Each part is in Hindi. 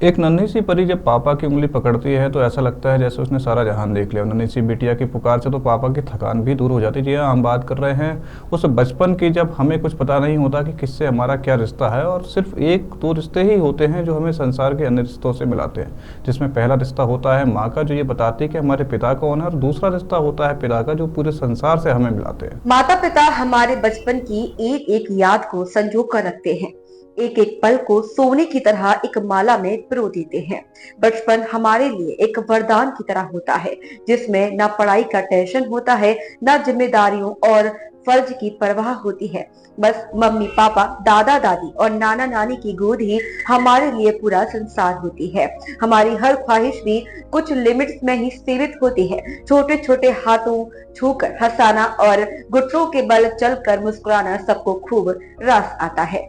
एक नन्ही सी परी जब पापा की उंगली पकड़ती है तो ऐसा लगता है जैसे उसने सारा जहान देख लिया। नन्ही सी बिटिया की पुकार से तो पापा की थकान भी दूर हो जाती है। जी हाँ, हम बात कर रहे हैं उस बचपन की, जब हमें कुछ पता नहीं होता कि किससे हमारा क्या रिश्ता है, और सिर्फ एक दो रिश्ते ही होते हैं जो हमें संसार के अन्य रिश्तों से मिलाते हैं। जिसमें पहला रिश्ता होता है माँ का, जो ये बताती है कि हमारे पिता कौन है, और दूसरा रिश्ता होता है पिता का, जो पूरे संसार से हमें मिलाते हैं। माता पिता हमारे बचपन की एक एक याद को संजो कर रखते हैं। एक एक पल को सोने की तरह एक माला में पिरो देते हैं। बचपन हमारे लिए एक वरदान की तरह होता है, जिसमें ना पढ़ाई का टेंशन होता है, ना जिम्मेदारियों और फर्ज की परवाह होती है। बस मम्मी पापा, दादा दादी और नाना नानी की गोद ही हमारे लिए पूरा संसार होती है। हमारी हर ख्वाहिश भी कुछ लिमिट्स में ही सीमित होती है। छोटे छोटे हाथों छूकर हंसाना और घुटनों के बल चलकर मुस्कुराना सबको खूब रास आता है।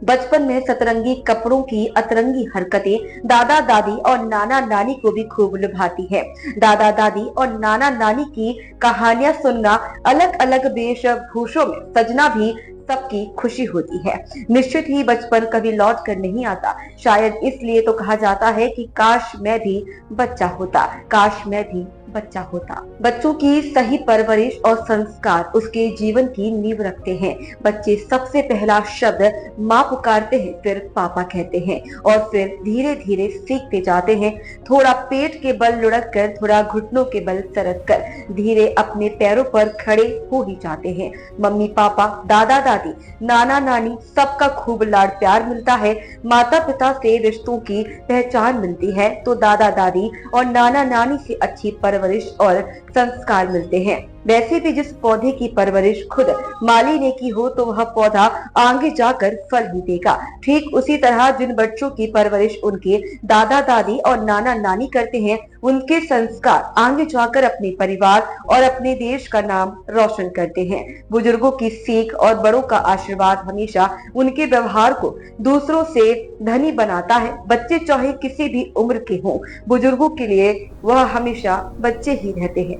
बचपन में सतरंगी कपड़ों की अतरंगी हरकतें दादा दादी और नाना नानी को भी खूब लुभाती है। दादा दादी और नाना नानी की कहानियां सुनना, अलग अलग वेशभूषों में सजना भी सबकी खुशी होती है। निश्चित ही बचपन कभी लौट कर नहीं आता। शायद इसलिए तो कहा जाता है कि काश मैं भी बच्चा होता, काश मैं भी बच्चा होता। बच्चों की सही परवरिश और संस्कार उसके जीवन की नींव रखते हैं। बच्चे सबसे पहला शब्द माँ पुकारते हैं, फिर पापा कहते हैं, और फिर धीरे धीरे सीखते जाते हैं। थोड़ा पेट के बल लुढ़क कर, थोड़ा घुटनों के बल सरक कर, धीरे अपने पैरों पर खड़े हो ही जाते हैं। मम्मी पापा, दादा दादी, नाना नानी, सबका खूब लाड़ प्यार मिलता है। माता पिता से रिश्तों की पहचान मिलती है तो दादा दादी और नाना नानी से अच्छी परवरिश और संस्कार मिलते हैं। वैसे भी जिस पौधे की परवरिश खुद माली ने की हो तो वह पौधा आगे जाकर फल ही देगा। ठीक उसी तरह जिन बच्चों की परवरिश उनके दादा दादी और नाना नानी करते हैं, उनके संस्कार आगे जाकर अपने परिवार और अपने देश का नाम रोशन करते हैं। बुजुर्गों की सीख और बड़ों का आशीर्वाद हमेशा उनके व्यवहार को दूसरों से धनी बनाता है। बच्चे चाहे किसी भी उम्र के हों, बुजुर्गों के लिए वह हमेशा बच्चे ही रहते हैं।